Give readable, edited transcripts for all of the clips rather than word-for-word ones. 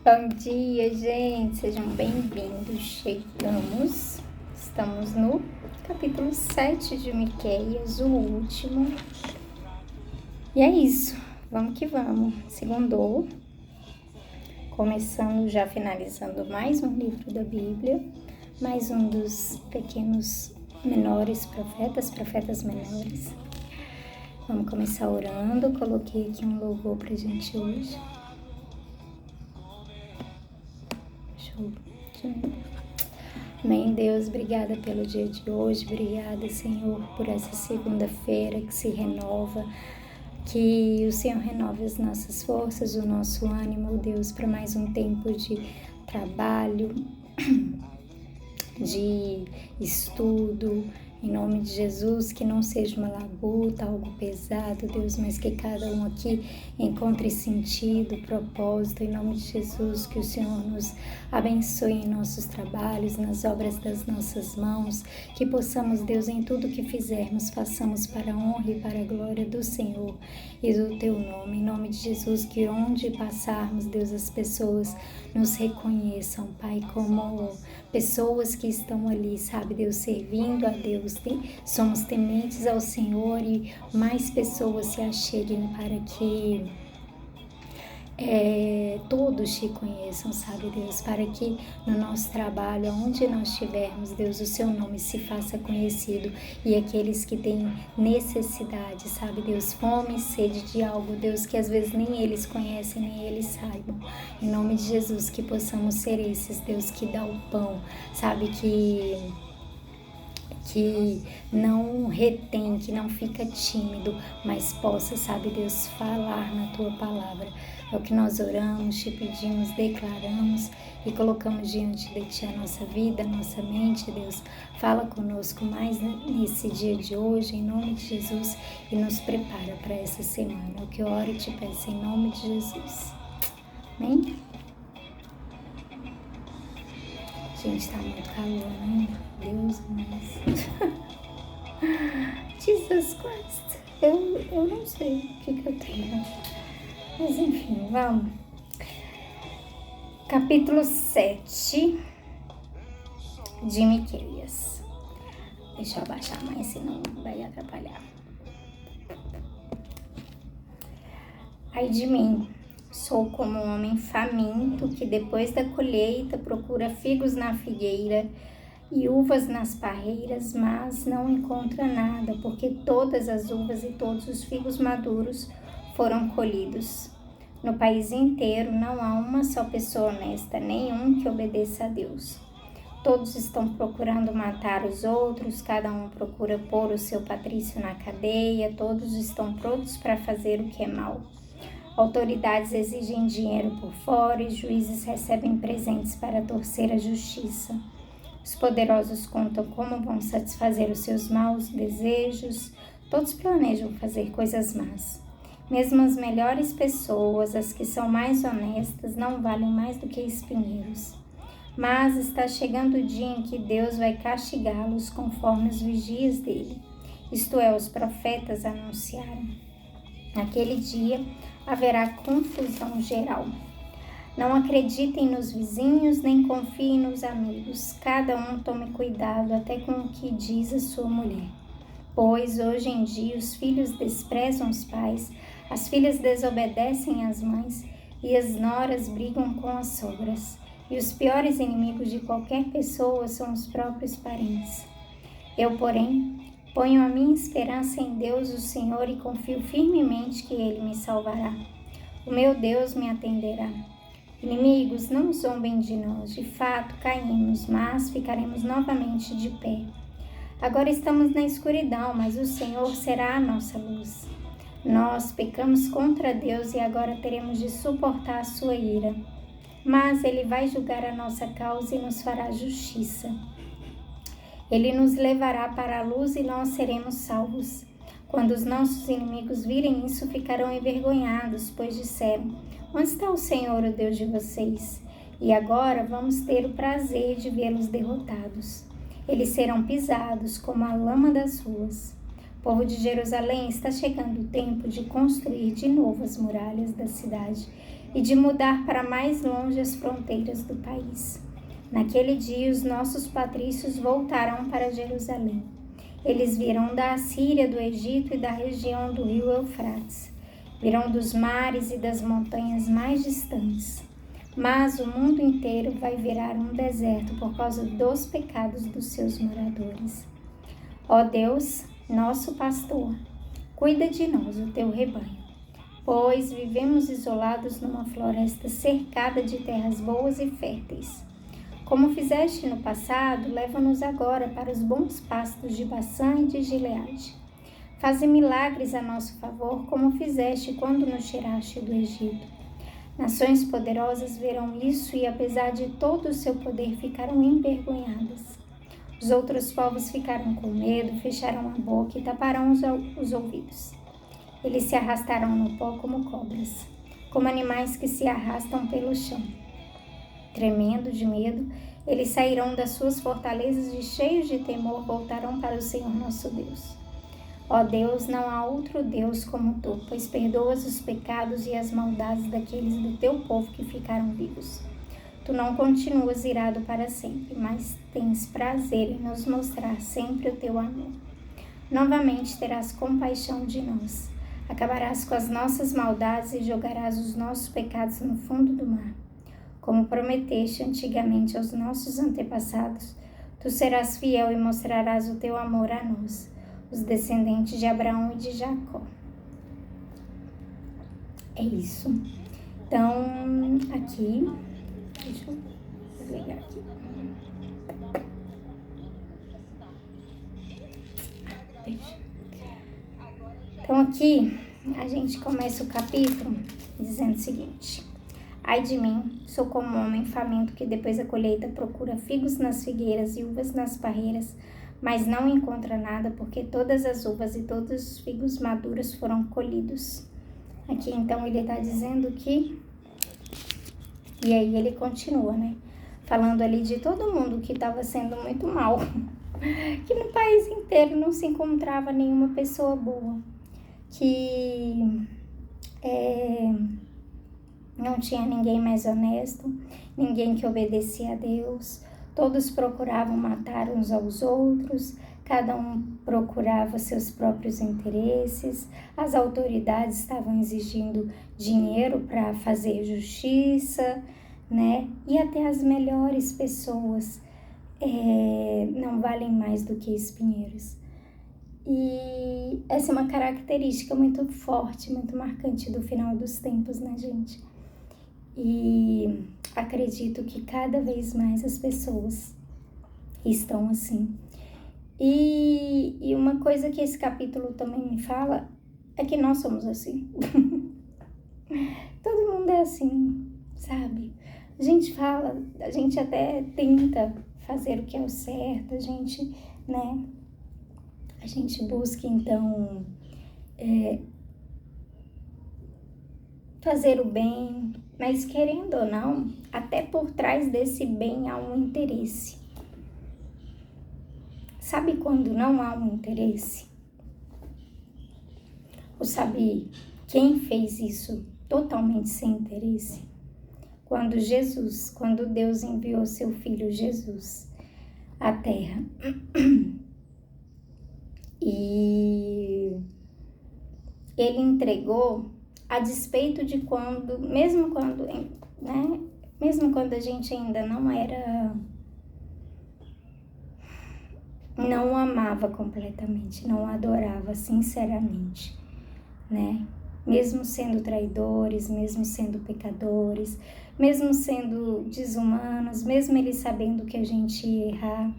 Bom dia, gente, sejam bem-vindos. Estamos no capítulo 7 de Miqueias, o último. E é isso, vamos que vamos. Segundou, começando, já finalizando mais um livro da Bíblia, mais um dos pequenos menores profetas menores. Vamos começar orando. Coloquei aqui um louvor pra gente hoje. Amém, Deus, obrigada pelo dia de hoje, obrigada, Senhor, por essa segunda-feira que se renova, que o Senhor renove as nossas forças, o nosso ânimo, Deus, para mais um tempo de trabalho, de estudo, em nome de Jesus, que não seja uma labuta, algo pesado, Deus, mas que cada um aqui encontre sentido, propósito, em nome de Jesus, que o Senhor nos abençoe em nossos trabalhos, nas obras das nossas mãos, que possamos, Deus, em tudo que fizermos, façamos para a honra e para a glória do Senhor e do Teu nome, em nome de Jesus, que onde passarmos, Deus, as pessoas nos reconheçam, Pai, como pessoas que estão ali, sabe, Deus, servindo a Deus, somos tementes ao Senhor e mais pessoas se acheguem para que todos te conheçam, sabe, Deus, para que no nosso trabalho, onde nós estivermos, Deus, o Seu nome se faça conhecido e aqueles que têm necessidade, sabe, Deus, fome e sede de algo, Deus, que às vezes nem eles conhecem, nem eles saibam, em nome de Jesus, que possamos ser esses, Deus, que dá o pão, sabe, que não retém, que não fica tímido, mas possa, sabe, Deus, falar na Tua palavra. É o que nós oramos, te pedimos, declaramos e colocamos diante de Ti a nossa vida, a nossa mente, Deus. Fala conosco mais nesse dia de hoje, em nome de Jesus, e nos prepara para essa semana. É o que eu oro e te peço em nome de Jesus. Amém? Gente, tá muito calor, né? Deus, mas... Jesus Christ. Eu não sei o que eu tenho. Mas enfim, vamos. Capítulo 7 de Miqueias. Deixa eu abaixar mais, senão vai atrapalhar. Ai de mim, sou como um homem faminto que depois da colheita procura figos na figueira e uvas nas parreiras, mas não encontra nada, porque todas as uvas e todos os figos maduros foram colhidos. No país inteiro não há uma só pessoa honesta, nenhum que obedeça a Deus. Todos estão procurando matar os outros, cada um procura pôr o seu patrício na cadeia, todos estão prontos para fazer o que é mal. Autoridades exigem dinheiro por fora e juízes recebem presentes para torcer a justiça. Os poderosos contam como vão satisfazer os seus maus desejos, todos planejam fazer coisas más. Mesmo as melhores pessoas, as que são mais honestas, não valem mais do que espinheiros. Mas está chegando o dia em que Deus vai castigá-los conforme os vigias dele, isto é, os profetas anunciaram. Naquele dia haverá confusão geral. Não acreditem nos vizinhos, nem confiem nos amigos. Cada um tome cuidado até com o que diz a sua mulher. Pois hoje em dia os filhos desprezam os pais, as filhas desobedecem às mães e as noras brigam com as sogras. E os piores inimigos de qualquer pessoa são os próprios parentes. Eu, porém, ponho a minha esperança em Deus, o Senhor, e confio firmemente que Ele me salvará. O meu Deus me atenderá. Inimigos, não zombem de nós. De fato, caímos, mas ficaremos novamente de pé. Agora estamos na escuridão, mas o Senhor será a nossa luz. Nós pecamos contra Deus e agora teremos de suportar a sua ira. Mas Ele vai julgar a nossa causa e nos fará justiça. Ele nos levará para a luz e nós seremos salvos. Quando os nossos inimigos virem isso, ficarão envergonhados, pois disseram: onde está o Senhor, o Deus de vocês? E agora vamos ter o prazer de vê-los derrotados. Eles serão pisados como a lama das ruas. Povo de Jerusalém, está chegando o tempo de construir de novo as muralhas da cidade. e de mudar para mais longe as fronteiras do país. Naquele dia, os nossos patrícios voltarão para Jerusalém. Eles virão da Assíria, do Egito e da região do rio Eufrates. Virão dos mares e das montanhas mais distantes. Mas o mundo inteiro vai virar um deserto por causa dos pecados dos seus moradores. Ó Deus, nosso pastor, cuida de nós, o teu rebanho, pois vivemos isolados numa floresta cercada de terras boas e férteis. Como fizeste no passado, leva-nos agora para os bons pastos de Baçã e de Gileade. Faze milagres a nosso favor, como fizeste quando nos tiraste do Egito. Nações poderosas verão isso e, apesar de todo o seu poder, ficaram envergonhadas. Os outros povos ficaram com medo, fecharam a boca e taparam os ouvidos. Eles se arrastaram no pó como cobras, como animais que se arrastam pelo chão. Tremendo de medo, eles sairão das suas fortalezas e, cheios de temor, voltarão para o Senhor nosso Deus. Ó Deus, não há outro Deus como tu, pois perdoas os pecados e as maldades daqueles do teu povo que ficaram vivos. Tu não continuas irado para sempre, mas tens prazer em nos mostrar sempre o teu amor. Novamente terás compaixão de nós, acabarás com as nossas maldades e jogarás os nossos pecados no fundo do mar. Como prometeste antigamente aos nossos antepassados, tu serás fiel e mostrarás o teu amor a nós, os descendentes de Abraão e de Jacó. É isso. Então, aqui, deixa eu desligar aqui. Então, aqui, a gente começa o capítulo dizendo o seguinte: ai de mim, sou como um homem faminto que depois da colheita procura figos nas figueiras e uvas nas parreiras, mas não encontra nada, porque todas as uvas e todos os figos maduros foram colhidos. Aqui, então, ele está dizendo que... E aí ele continua, né? Falando ali de todo mundo que estava sendo muito mal. Que no país inteiro não se encontrava nenhuma pessoa boa. Que... não tinha ninguém mais honesto, ninguém que obedecia a Deus, todos procuravam matar uns aos outros, cada um procurava seus próprios interesses, as autoridades estavam exigindo dinheiro para fazer justiça, né? E até as melhores pessoas não valem mais do que espinheiros. E essa é uma característica muito forte, muito marcante do final dos tempos, né, gente? E acredito que cada vez mais as pessoas estão assim. E uma coisa que esse capítulo também me fala é que nós somos assim. Todo mundo é assim, sabe? A gente fala, a gente até tenta fazer o que é o certo, a gente, né? A gente busca, então, fazer o bem, mas querendo ou não, até por trás desse bem há um interesse. Sabe quando não há um interesse? Ou sabe quem fez isso totalmente sem interesse? Quando Deus enviou seu Filho Jesus à Terra. E ele entregou a despeito de mesmo quando a gente ainda não amava completamente, não adorava sinceramente, né? Mesmo sendo traidores, mesmo sendo pecadores, mesmo sendo desumanos, mesmo ele sabendo que a gente ia errar,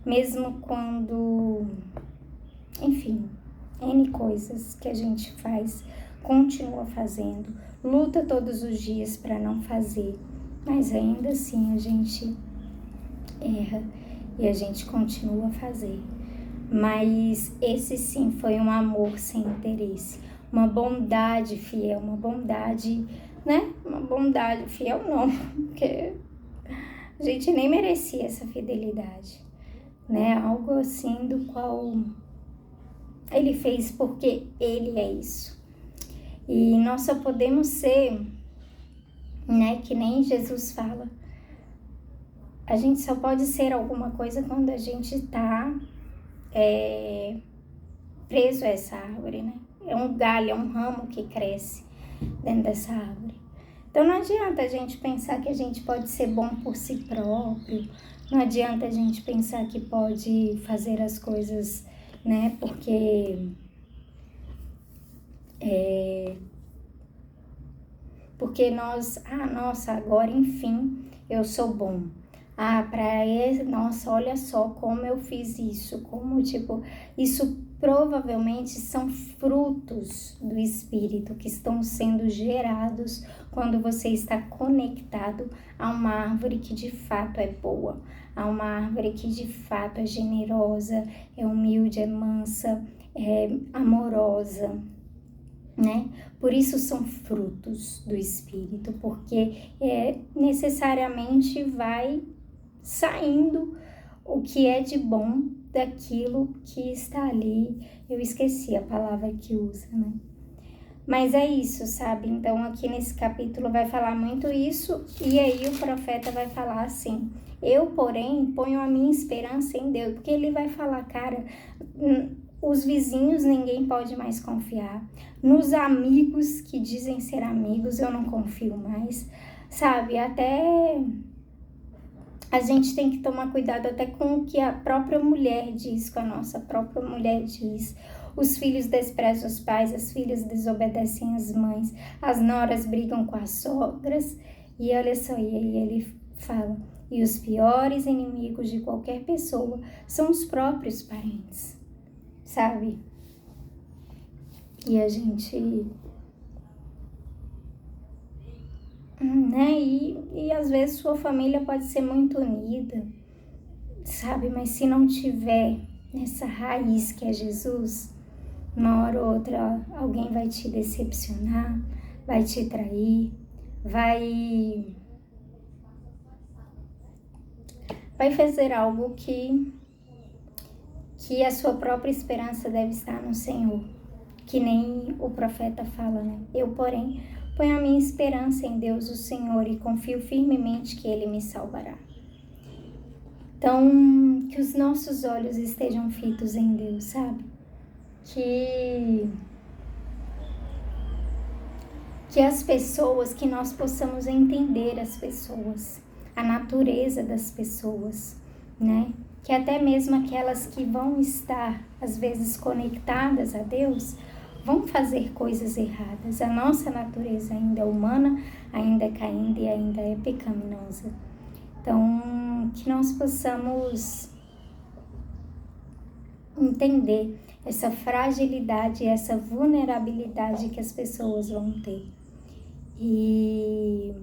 mesmo quando, enfim, N coisas que a gente faz, continua fazendo, luta todos os dias para não fazer, mas ainda assim a gente erra e a gente continua a fazer. Mas esse sim foi um amor sem interesse, uma bondade fiel, uma bondade, né? Uma bondade fiel não, porque a gente nem merecia essa fidelidade, né? Algo assim do qual ele fez porque ele é isso. E nós só podemos ser né? Que nem Jesus fala. A gente só pode ser alguma coisa quando a gente tá preso a essa árvore, né? É um galho, é um ramo que cresce dentro dessa árvore. Então não adianta a gente pensar que a gente pode ser bom por si próprio, não adianta a gente pensar que pode fazer as coisas, né? Porque nós, nossa, agora enfim eu sou bom. Nossa, olha só como eu fiz isso, isso provavelmente são frutos do Espírito que estão sendo gerados quando você está conectado a uma árvore que de fato é boa, a uma árvore que de fato é generosa, é humilde, é mansa, é amorosa, né? Por isso são frutos do Espírito, porque necessariamente vai saindo o que é de bom daquilo que está ali. Eu esqueci a palavra que usa, né? Mas é isso, sabe? Então aqui nesse capítulo vai falar muito isso, e aí o profeta vai falar assim: eu, porém, ponho a minha esperança em Deus, porque ele vai falar, cara, os vizinhos ninguém pode mais confiar, nos amigos que dizem ser amigos eu não confio mais, sabe? Até a gente tem que tomar cuidado até com o que a própria mulher diz, com a nossa própria mulher diz. Os filhos desprezam os pais, as filhas desobedecem as mães, as noras brigam com as sogras. E olha só, e aí ele fala: e os piores inimigos de qualquer pessoa são os próprios parentes, sabe? E a gente, né? E às vezes sua família pode ser muito unida, sabe? Mas se não tiver essa raiz que é Jesus, uma hora ou outra alguém vai te decepcionar, vai te trair, vai fazer algo que a sua própria esperança deve estar no Senhor, que nem o profeta fala, né? Eu, porém, ponho a minha esperança em Deus, o Senhor, e confio firmemente que Ele me salvará. Então, que os nossos olhos estejam fitos em Deus, sabe? Que as pessoas, que nós possamos entender as pessoas, a natureza das pessoas, né? Que até mesmo aquelas que vão estar, às vezes, conectadas a Deus, vão fazer coisas erradas. A nossa natureza ainda é humana, ainda é caída e ainda é pecaminosa. Então, que nós possamos entender essa fragilidade, essa vulnerabilidade que as pessoas vão ter. E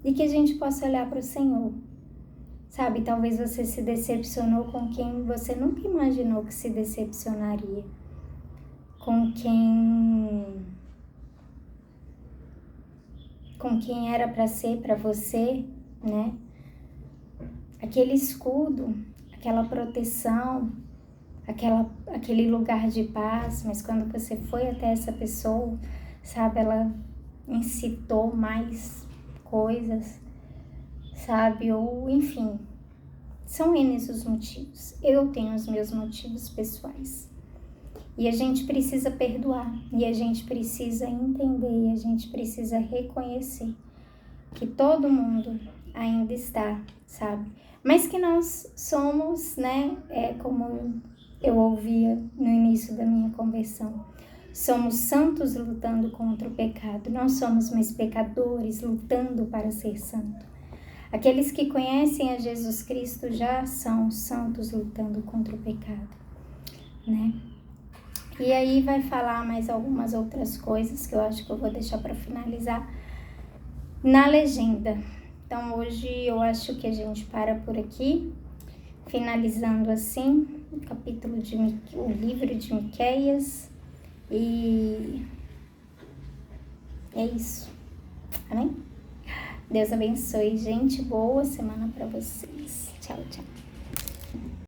que a gente possa olhar para o Senhor, sabe? Talvez você se decepcionou com quem você nunca imaginou que se decepcionaria, com quem era para ser para você, né? Aquele escudo, aquela proteção, aquele lugar de paz, mas quando você foi até essa pessoa, sabe, ela incitou mais coisas, sabe, ou enfim, são N os motivos. Eu tenho os meus motivos pessoais. E a gente precisa perdoar, e a gente precisa entender, e a gente precisa reconhecer que todo mundo ainda está, sabe? Mas que nós somos, né, como eu ouvia no início da minha conversão, somos santos lutando contra o pecado. Nós somos mais pecadores lutando para ser santo. Aqueles que conhecem a Jesus Cristo já são santos lutando contra o pecado, né? E aí vai falar mais algumas outras coisas que eu acho que eu vou deixar para finalizar na legenda. Então hoje eu acho que a gente para por aqui, finalizando assim o livro de Miqueias, e é isso. Amém? Deus abençoe, gente. Boa semana para vocês. Tchau, tchau.